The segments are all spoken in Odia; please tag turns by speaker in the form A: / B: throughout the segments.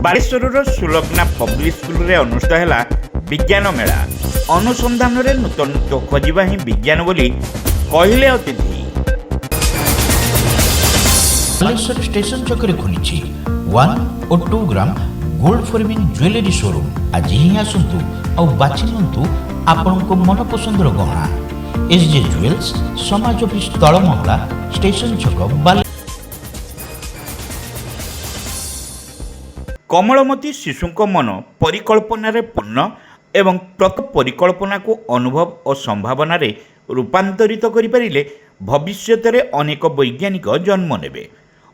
A: ବାଲେଶ୍ୱରର ସୁଲଗ୍ନା ପବ୍ଲିକ୍ ସ୍କୁଲରେ ଅନୁଷ୍ଠିତ ହେଲା ବିଜ୍ଞାନ ମେଳା। ଅନୁସନ୍ଧାନରେ ନୂତନତ୍ୱ ଖୋଜିବା ହିଁ ବିଜ୍ଞାନ ବୋଲି କହିଲେ ଅତିଥି।
B: ବାଲେଶ୍ୱର ଷ୍ଟେସନ ଛକରେ ଖୋଲିଛି 1 ଓ 2 gram gold forming jewellery showroom. ଆଜି ହିଁ ଆସନ୍ତୁ ଆଉ ବାଛି ନିଅନ୍ତୁ ଆପଣଙ୍କ ମନପସନ୍ଦର ଗହଣା। SJ ଜୁଏଲ୍ସ, ସମାଜ ଅଫିସ ତଳମହଲା, ଷ୍ଟେସନ ଛକ, ବାଲେଶ୍ୱର।
A: କମଳମତି ଶିଶୁଙ୍କ ମନ ପରିକଳ୍ପନାରେ ପୂର୍ଣ୍ଣ ଏବଂ ପ୍ରତ୍ୟେକ ପରିକଳ୍ପନାକୁ ଅନୁଭବ ଓ ସମ୍ଭାବନାରେ ରୂପାନ୍ତରିତ କରିପାରିଲେ ଭବିଷ୍ୟତରେ ଅନେକ ବୈଜ୍ଞାନିକ ଜନ୍ମ ନେବେ।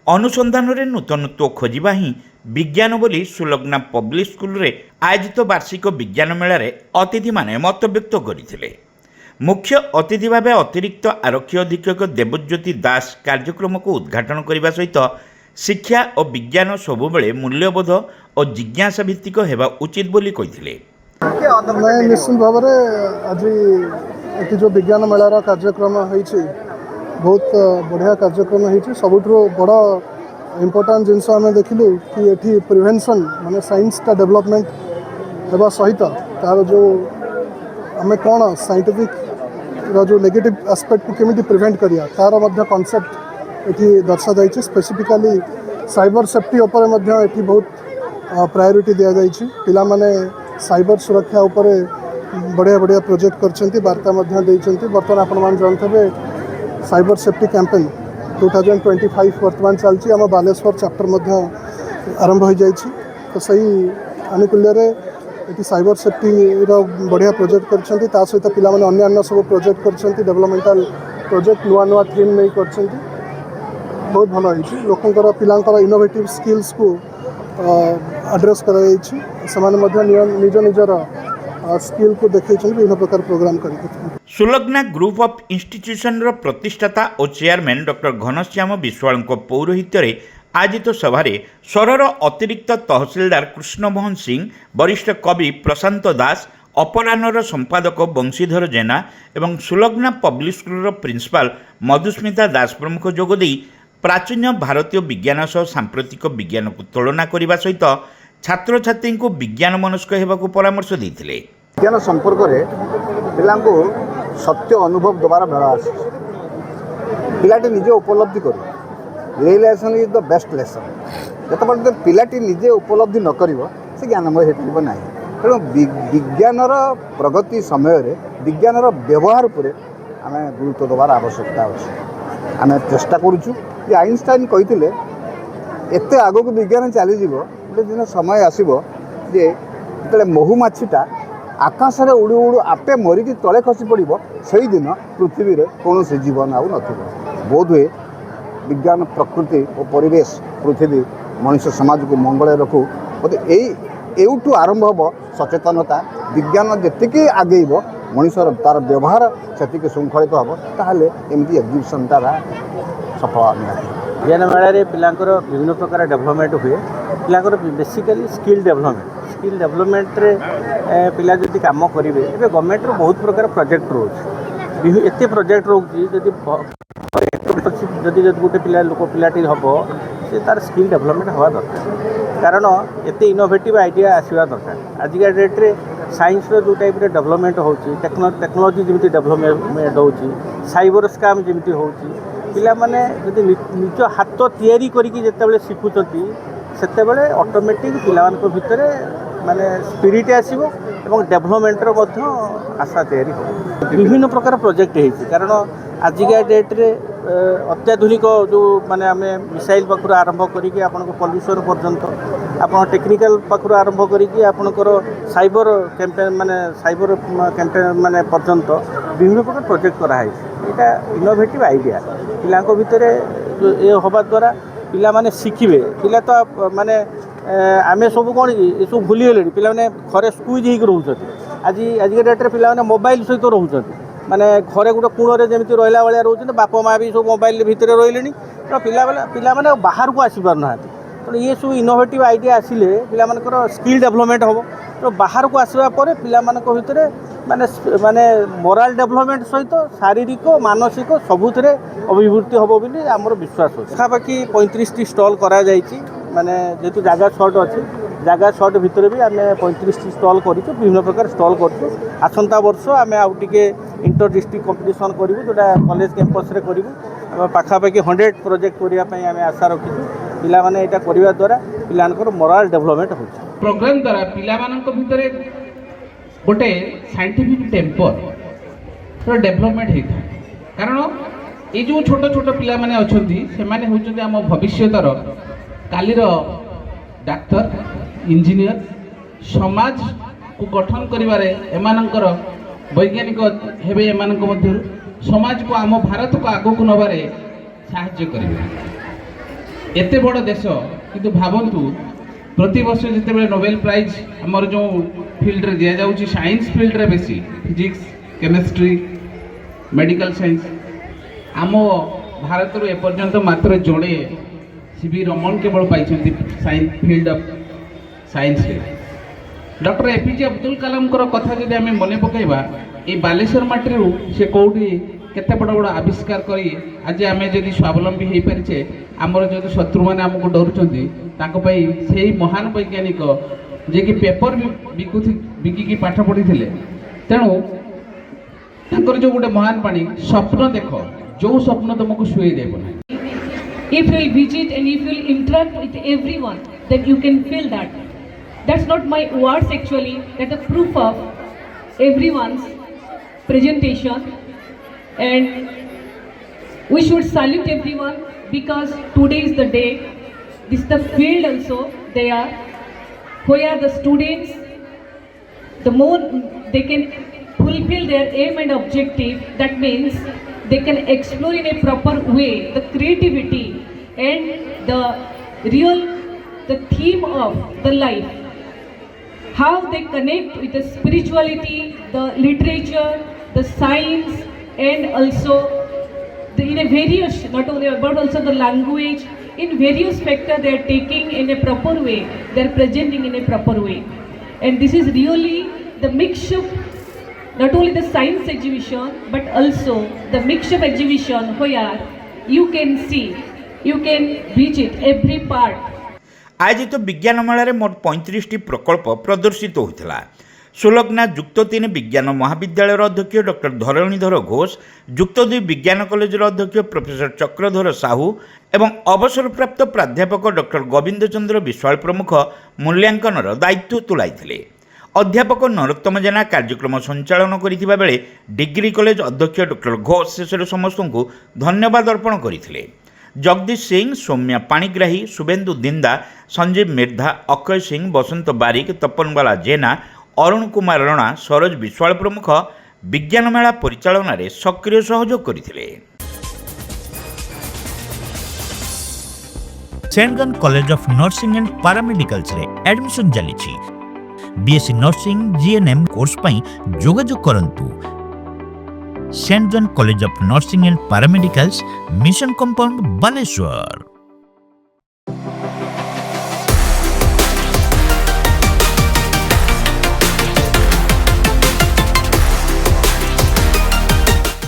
A: ଅନୁସନ୍ଧାନରେ ନୂତନତ୍ୱ ଖୋଜିବା ହିଁ ବିଜ୍ଞାନ ବୋଲି ସୁଲଗ୍ନା ପବ୍ଲିକ୍ ସ୍କୁଲରେ ଆୟୋଜିତ ବାର୍ଷିକ ବିଜ୍ଞାନ ମେଳାରେ ଅତିଥିମାନେ ମତବ୍ୟକ୍ତ କରିଥିଲେ। ମୁଖ୍ୟ ଅତିଥି ଭାବେ ଅତିରିକ୍ତ ଆରକ୍ଷୀ ଅଧୀକ୍ଷକ ଦେବଜ୍ୟୋତି ଦାସ କାର୍ଯ୍ୟକ୍ରମକୁ ଉଦ୍ଘାଟନ କରିବା ସହିତ ଶିକ୍ଷା ଓ ବିଜ୍ଞାନ ସବୁବେଳେ ମୂଲ୍ୟବୋଧ ଓ ଜିଜ୍ଞାସା ଭିତ୍ତିକ ହେବା ଉଚିତ ବୋଲି କହିଥିଲେ।
C: ନିଶ୍ଚିତ ଭାବରେ ଆଜି ଏଠି ଯେଉଁ ବିଜ୍ଞାନ ମେଳାର କାର୍ଯ୍ୟକ୍ରମ ହେଇଛି ବହୁତ ବଢ଼ିଆ କାର୍ଯ୍ୟକ୍ରମ ହେଇଛି। ସବୁଠୁ ବଡ଼ ଇମ୍ପୋର୍ଟାଣ୍ଟ ଜିନିଷ ଆମେ ଦେଖିଲୁ କି ଏଠି ପ୍ରିଭେନ୍ସନ୍ ମାନେ ସାଇନ୍ସଟା ଡେଭଲପମେଣ୍ଟ ହେବା ସହିତ ତା'ର ଯେଉଁ ଆମେ କ'ଣ ସାଇଣ୍ଟିଫିକ୍ର ଯେଉଁ ନେଗେଟିଭ୍ ଆସ୍ପେକ୍ଟକୁ କେମିତି ପ୍ରିଭେଣ୍ଟ କରିବା ତା'ର ମଧ୍ୟ କନସେପ୍ଟ ଏଠି ଦର୍ଶାଯାଇଛି। ସ୍ପେସିଫିକାଲି ସାଇବର ସେଫ୍ଟି ଉପରେ ମଧ୍ୟ ଏଠି ବହୁତ ପ୍ରାୟୋରିଟି ଦିଆଯାଇଛି। ପିଲାମାନେ ସାଇବର ସୁରକ୍ଷା ଉପରେ ବଢ଼ିଆ ବଢ଼ିଆ ପ୍ରୋଜେକ୍ଟ କରିଛନ୍ତି, ବାର୍ତ୍ତା ମଧ୍ୟ ଦେଇଛନ୍ତି। ବର୍ତ୍ତମାନ ଆପଣମାନେ ଜାଣିଥିବେ ସାଇବର ସେଫ୍ଟି କ୍ୟାମ୍ପେନ୍ 2025 ବର୍ତ୍ତମାନ ଚାଲିଛି। ଆମ ବାଲେଶ୍ୱର ଚାପ୍ଟର ମଧ୍ୟ ଆରମ୍ଭ ହୋଇଯାଇଛି। ତ ସେହି ଆନୁକୂଲ୍ୟରେ ଏଠି ସାଇବର ସେଫ୍ଟିର ବଢ଼ିଆ ପ୍ରୋଜେକ୍ଟ କରିଛନ୍ତି। ତା ସହିତ ପିଲାମାନେ ଅନ୍ୟାନ୍ୟ ସବୁ ପ୍ରୋଜେକ୍ଟ କରିଛନ୍ତି, ଡେଭଲପମେଣ୍ଟାଲ ପ୍ରୋଜେକ୍ଟ ନୂଆ ନୂଆ ଥିମ୍ ନେଇ କରିଛନ୍ତି। ବହୁତ ଭଲ ହେଇଛି। ଲୋକଙ୍କର ପିଲାଙ୍କର ଇନୋଭେଟିଭ୍ ସ୍କିଲ୍ସକୁ ଆଡ୍ରେସ୍ କରାଯାଇଛି। ସେମାନେ ମଧ୍ୟ ନିଜ ନିଜର ସ୍କିଲ୍କୁ ଦେଖାଇଛନ୍ତି ବିଭିନ୍ନ ପ୍ରକାର ପ୍ରୋଗ୍ରାମ କରିକି।
A: ସୁଲଗ୍ନା ଗ୍ରୁପ ଅଫ୍ ଇନଷ୍ଟିଚ୍ୟୁସନର ପ୍ରତିଷ୍ଠାତା ଓ ଚେୟାରମ୍ୟାନ୍ ଡକ୍ଟର ଘନଶ୍ୟାମ ବିଶ୍ୱାଳଙ୍କ ପୌରୋହିତ୍ୟରେ ଆୟୋଜିତ ସଭାରେ ସହରର ଅତିରିକ୍ତ ତହସିଲଦାର କୃଷ୍ଣମୋହନ ସିଂ, ବରିଷ୍ଠ କବି ପ୍ରଶାନ୍ତ ଦାସ, ଅପରାହ୍ନର ସମ୍ପାଦକ ବଂଶୀଧର ଜେନା ଏବଂ ସୁଲଗ୍ନା ପବ୍ଲିକ୍ ସ୍କୁଲର ପ୍ରିନ୍ସିପାଲ ମଧୁସ୍ମିତା ଦାସ ପ୍ରମୁଖ ଯୋଗଦେଇ ପ୍ରାଚୀନ ଭାରତୀୟ ବିଜ୍ଞାନ ସହ ସାମ୍ପ୍ରତିକ ବିଜ୍ଞାନକୁ ତୁଳନା କରିବା ସହିତ ଛାତ୍ରଛାତ୍ରୀଙ୍କୁ ବିଜ୍ଞାନ ମନସ୍କ ହେବାକୁ ପରାମର୍ଶ ଦେଇଥିଲେ।
D: ବିଜ୍ଞାନ ସମ୍ପର୍କରେ ପିଲାଙ୍କୁ ସତ୍ୟ ଅନୁଭବ ଦେବାର ବେଳ ଆସିଛି। ପିଲାଟି ନିଜେ ଉପଲବ୍ଧି କରୁ। Realisation is the best lesson. ଯେତେବେଳେ ପିଲାଟି ନିଜେ ଉପଲବ୍ଧି ନ କରିବ ସେ ଜ୍ଞାନମୟ ହୋଇପାରିବ ନାହିଁ। ତେଣୁ ବିଜ୍ଞାନର ପ୍ରଗତି ସମୟରେ ବିଜ୍ଞାନର ବ୍ୟବହାର ଉପରେ ଆମେ ଗୁରୁତ୍ୱ ଦେବାର ଆବଶ୍ୟକତା ଅଛି। ଆମେ ଚେଷ୍ଟା କରୁଛୁ ଯେ ଆଇନଷ୍ଟାଇନ୍ କହିଥିଲେ ଏତେ ଆଗକୁ ବିଜ୍ଞାନ ଚାଲିଯିବ, ଗୋଟେ ଦିନ ସମୟ ଆସିବ ଯେ ଯେତେବେଳେ ମହୁମାଛିଟା ଆକାଶରେ ଉଡ଼ୁ ଉଡ଼ୁ ଆପେ ମରିକି ତଳେ ଖସି ପଡ଼ିବ, ସେଇଦିନ ପୃଥିବୀରେ କୌଣସି ଜୀବନ ଆଉ ନଥିବ। ବୋଧହୁଏ ବିଜ୍ଞାନ ପ୍ରକୃତି ଓ ପରିବେଶ ପୃଥିବୀ ମଣିଷ ସମାଜକୁ ମଙ୍ଗଳରେ ରଖୁ। ବୋଧେ ଏଇଠୁ ଆରମ୍ଭ ହେବ ସଚେତନତା। ବିଜ୍ଞାନ ଯେତିକି ଆଗେଇବ ମଣିଷର ତା'ର ବ୍ୟବହାର ସେତିକି ଶୃଙ୍ଖଳିତ ହେବ। ତାହେଲେ ଏମିତି ଏକ୍ଜିବିସନ୍ଟା ସଫଳ ନିହାତି।
E: ବିଜ୍ଞାନ ମେଳାରେ ପିଲାଙ୍କର ବିଭିନ୍ନ ପ୍ରକାର ଡେଭଲପମେଣ୍ଟ ହୁଏ। ପିଲାଙ୍କର ବେସିକାଲି ସ୍କିଲ୍ ଡେଭଲପମେଣ୍ଟରେ ପିଲା ଯଦି କାମ କରିବେ, ଏବେ ଗଭର୍ଣ୍ଣମେଣ୍ଟର ବହୁତ ପ୍ରକାର ପ୍ରୋଜେକ୍ଟ ରହୁଛି। ଏତେ ପ୍ରୋଜେକ୍ଟ ରହୁଛି ଯଦି ଗୋଟେ ପିଲାଟି ହେବ, ସେ ତା'ର ସ୍କିଲ୍ ଡେଭଲପମେଣ୍ଟ ହେବା ଦରକାର। କାରଣ ଏତେ ଇନୋଭେଟିଭ୍ ଆଇଡ଼ିଆ ଆସିବା ଦରକାର। ଆଜିକା ଡେଟ୍ରେ ସାଇନ୍ସର ଯେଉଁ ଟାଇପ୍ର ଡେଭଲପମେଣ୍ଟ ହେଉଛି, ଟେକ୍ନୋଲୋଜି ଯେମିତି ଡେଭଲପମେଣ୍ଟ ହେଉଛି, ସାଇବର ସ୍କାମ୍ ଯେମିତି ହେଉଛି, ପିଲାମାନେ ଯଦି ନିଜ ହାତ ତିଆରି କରିକି ଯେତେବେଳେ ଶିଖୁଛନ୍ତି, ସେତେବେଳେ ଅଟୋମେଟିକ୍ ପିଲାମାନଙ୍କ ଭିତରେ ମାନେ ସ୍ପିରିଟ୍ ଆସିବ ଏବଂ ଡେଭଲପମେଣ୍ଟର ମଧ୍ୟ ଆଶା ତିଆରି ହେବ। ବିଭିନ୍ନ ପ୍ରକାର ପ୍ରୋଜେକ୍ଟ ହେଇଛି। କାରଣ ଆଜିକା ଡେଟ୍ରେ ଅତ୍ୟାଧୁନିକ ଯେଉଁ ମାନେ ଆମେ ମିସାଇଲ୍ ପାଖରୁ ଆରମ୍ଭ କରିକି ଆପଣଙ୍କ ପଲ୍ୟୁସନ୍ ପର୍ଯ୍ୟନ୍ତ, ଆପଣ ଟେକ୍ନିକାଲ୍ ପାଖରୁ ଆରମ୍ଭ କରିକି ଆପଣଙ୍କର ସାଇବର କ୍ୟାମ୍ପେନ୍ ମାନେ ପର୍ଯ୍ୟନ୍ତ ବିଭିନ୍ନ ପ୍ରକାର ପ୍ରୋଜେକ୍ଟ କରାହେଇଛି। ଏଇଟା ଇନୋଭେଟିଭ୍ ଆଇଡ଼ିଆ ପିଲାଙ୍କ ଭିତରେ ହେବା ଦ୍ୱାରା ପିଲାମାନେ ଶିଖିବେ। ପିଲା ତ ମାନେ ଆମେ ସବୁ କ'ଣ କି ଏସବୁ ଭୁଲିଗଲେଣି। ପିଲାମାନେ ଘରେ ସ୍କୁଇଜ୍ ହେଇକି ରହୁଛନ୍ତି। ଆଜିକା ଡେଟ୍ରେ ପିଲାମାନେ ମୋବାଇଲ୍ ସହିତ ରହୁଛନ୍ତି। ମାନେ ଘରେ ଗୋଟେ କୋଣରେ ଯେମିତି ରହିଲା ଭଳିଆ ରହୁଛନ୍ତି। ବାପା ମାଆ ବି ସବୁ ମୋବାଇଲ୍ ଭିତରେ ରହିଲେଣି। ତ ପିଲାମାନେ ବାହାରକୁ ଆସିପାରୁନାହାନ୍ତି। ତେଣୁ ଏସବୁ ଇନୋଭେଟିଭ୍ ଆଇଡ଼ିଆ ଆସିଲେ ପିଲାମାନଙ୍କର ସ୍କିଲ୍ ଡେଭଲପମେଣ୍ଟ ହେବ। ତ ବାହାରକୁ ଆସିବା ପରେ ପିଲାମାନଙ୍କ ଭିତରେ ମାନେ ମୋରାଲ୍ ଡେଭଲପମେଣ୍ଟ ସହିତ ଶାରୀରିକ ମାନସିକ ସବୁଥିରେ ଅଭିବୃଦ୍ଧି ହେବ ବୋଲି ଆମର ବିଶ୍ୱାସ ଅଛି। ପାଖାପାଖି 35ଟି ଷ୍ଟଲ୍ କରାଯାଇଛି। ମାନେ ଯେହେତୁ ଜାଗା ସର୍ଟ ଅଛି, ଜାଗା ସର୍ଟ ଭିତରେ ବି ଆମେ 35ଟି ଷ୍ଟଲ୍ କରିଛୁ, ବିଭିନ୍ନ ପ୍ରକାର ଷ୍ଟଲ୍ କରିଛୁ। ଆସନ୍ତା ବର୍ଷ ଆମେ ଆଉ ଟିକେ ଇଣ୍ଟର ଡିଷ୍ଟ୍ରିକ୍ଟ କମ୍ପିଟିସନ୍ କରିବୁ, ଯେଉଁଟା କଲେଜ କ୍ୟାମ୍ପସ୍ରେ କରିବୁ। ଆମେ ପାଖାପାଖି 100 ପ୍ରୋଜେକ୍ଟ କରିବା ପାଇଁ ଆମେ ଆଶା ରଖିଛୁ। ପିଲାମାନେ ଏଇଟା କରିବା ଦ୍ୱାରା ପିଲାମାନଙ୍କର ମୋରାଲ ଡେଭଲପମେଣ୍ଟ ହେଉଛି।
F: ପ୍ରୋଗ୍ରାମ ଦ୍ୱାରା ପିଲାମାନଙ୍କ ଭିତରେ ଗୋଟେ ସାଇଣ୍ଟିଫିକ୍ ଟେମ୍ପର ଡେଭଲପମେଣ୍ଟ ହେଇଥାଏ। କାରଣ এই যে ছোট ছোট পিলামানে অଛନ୍ତି ସେମାନେ ହେଉଛନ୍ତି ଆମ ଭବିଷ୍ୟତର କାଲିର ଡାକ୍ତର, ଇଞ୍ଜିନିୟର, ସମାଜକୁ ଗଠନ କରିବାରେ ଏମାନଙ୍କର ବୈଜ୍ଞାନିକ ହେବେ। ଏମାନଙ୍କ ମଧ୍ୟରୁ ସମାଜକୁ, ଆମ ଭାରତକୁ ଆଗକୁ ନେବାରେ ସାହାଯ୍ୟ କରିବେ। ଏତେ ବଡ଼ ଦେଶ, କିନ୍ତୁ ଭାବନ୍ତୁ ପ୍ରତିବର୍ଷ ଯେତେବେଳେ ନୋବେଲ ପ୍ରାଇଜ୍ ଆମର ଯେଉଁ ଫିଲ୍ଡରେ ଦିଆଯାଉଛି, ସାଇନ୍ସ ଫିଲ୍ଡରେ ବେଶୀ ଫିଜିକ୍ସ, କେମିଷ୍ଟ୍ରି, ମେଡ଼ିକାଲ ସାଇନ୍ସ, ଆମ ଭାରତରୁ ଏପର୍ଯ୍ୟନ୍ତ ମାତ୍ର ଜଣେ CV ରମଣ କେବଳ ପାଇଛନ୍ତି ଫିଲ୍ଡ ଅଫ୍ ସାଇନ୍ସରେ। ଡକ୍ଟର APJ ଅବଦୁଲ କାଲାମଙ୍କର କଥା ଯଦି ଆମେ ମନେ ପକାଇବା, এই ବାଲେଶ୍ୱର ମାଟିରୁ ସେ କେଉଁଠି କେତେ ବଡ଼ ବଡ଼ ଆବିଷ୍କାର କରି ଆଜି ଆମେ ଯଦି ସ୍ୱାବଲମ୍ବୀ ହେଇପାରିଛେ, ଆମର ଯଦି ଶତ୍ରୁମାନେ ଆମକୁ ଡରୁଛନ୍ତି, ତାଙ୍କ ପାଇଁ ସେଇ ମହାନ ବୈଜ୍ଞାନିକ ଯିଏକି ପେପର ବିକିକି ପାଠ ପଢ଼ିଥିଲେ। ତେଣୁ ତାଙ୍କର ଯେଉଁ ଗୋଟେ ମହାନ ବାଣୀ, ସ୍ୱପ୍ନ ଦେଖ, ଯେଉଁ ସ୍ୱପ୍ନ ତୁମକୁ ଶୁଏଇ ଦେବ ନାହିଁ।
G: If you will visit and if you will interact with everyone, then you can feel that. That's not my words actually, that's a proof of everyone's presentation. And we should salute everyone because today is the day. This is the field also there where the students, the more they can fulfill their aim and objective, that means they can explore in a proper way the creativity and the theme of the life, how they connect with the spirituality, the literature, the science, and also in a various, not only but also the language, in various factors they are taking in a proper way, they are presenting in a proper way. And this is really the mix-up, not only the science exhibition but also the mix-up exhibition where you can see, you can visit every part.
A: ଆୟୋଜିତ ବିଜ୍ଞାନ ମେଳାରେ ମୋଟ 35ଟି ପ୍ରକଳ୍ପ ପ୍ରଦର୍ଶିତ ହୋଇଥିଲା। ସୁଲଗ୍ନା ଯୁକ୍ତ 3 ବିଜ୍ଞାନ ମହାବିଦ୍ୟାଳୟର ଅଧ୍ୟକ୍ଷ ଡକ୍ଟର ଧରଣୀଧର ଘୋଷ, ଯୁକ୍ତ 2 ବିଜ୍ଞାନ କଲେଜର ଅଧ୍ୟକ୍ଷ ପ୍ରଫେସର ଚକ୍ରଧର ସାହୁ ଏବଂ ଅବସରପ୍ରାପ୍ତ ପ୍ରାଧ୍ୟାପକ ଡକ୍ଟର ଗୋବିନ୍ଦ ଚନ୍ଦ୍ର ବିଶ୍ୱାଳ ପ୍ରମୁଖ ମୂଲ୍ୟାଙ୍କନର ଦାୟିତ୍ୱ ତୁଲାଇଥିଲେ। ଅଧ୍ୟାପକ ନରୋତ୍ତମ ଜେନା କାର୍ଯ୍ୟକ୍ରମ ସଞ୍ଚାଳନ କରିଥିବା ବେଳେ ଡିଗ୍ରୀ କଲେଜ ଅଧ୍ୟକ୍ଷ ଡକ୍ଟର ଘୋଷ ଶେଷରେ ସମସ୍ତଙ୍କୁ ଧନ୍ୟବାଦ ଅର୍ପଣ କରିଥିଲେ। ଜଗଦୀଶ ସିଂ, ସୌମ୍ୟା ପାଣିଗ୍ରାହୀ, ଶୁଭେନ୍ଦୁ ଦିନ୍ଦା, ସଞ୍ଜୀବ ମିର୍ଦ୍ଧା, ଅକ୍ଷୟ ସିଂ, ବସନ୍ତ ବାରିକ, ତପନବାଲା ଜେନା, ଅରୁଣ କୁମାର ରଣା, ସରୋଜ ବିଶ୍ୱାଳ ପ୍ରମୁଖ ବିଜ୍ଞାନ ମେଳା ପରିଚାଳନାରେ ସକ୍ରିୟ ସହଯୋଗ କରିଥିଲେ।
B: Saint college of nursing and paramedicals रे एडमिशन चली। बीएससी नर्सिंग जीएनएम कोर्स पई जोगाजोग करंतु। Saint John college of nursing and paramedicals, mission compound, Baleshwar.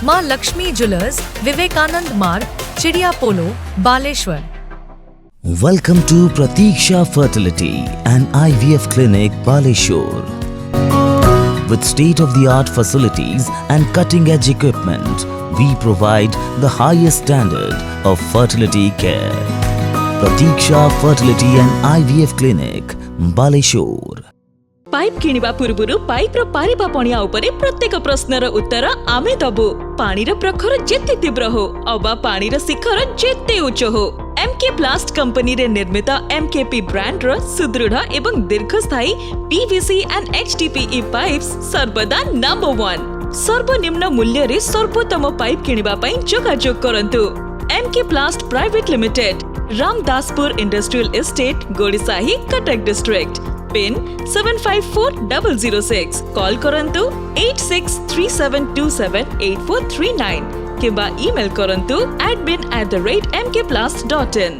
H: Maa Lakshmi jewellers, Vivekananda Marg, Chidiya Polo, Baleshwar.
I: Welcome to Pratiksha Fertility and IVF Clinic, Baleshwar. With state-of-the-art facilities and cutting-edge equipment, we provide the highest standard of fertility care. Pratiksha Fertility and IVF Clinic, Baleshwar.
J: Pipe किनिबा पूर्वरु पाइप रो पारिबा पणिया उपरे प्रत्येक प्रश्नर उत्तर आमे दबु। पानीर प्रखर जेते तीव्र हो अबा पानीर शिखर जेते उच्च हो, एमके प्लास्ट कंपनी रे निर्मित एमकेपी ब्रांड रो सुदृढ़ एवं दीर्घस्थायी पीवीसी एंड एचडीपीई पाइप्स सर्वदा नंबर 1। सर्वनिम्न मूल्य रे सर्वोत्तम पाइप किनिबा पई जोगाजोग करंतु। MK plast private limited, Ramdaspur industrial estate, Gorisahi, Cuttack district. Pin 754006। Call करंतु 8637278439 किंबा ईमेल करंतु admin@mkplast.in।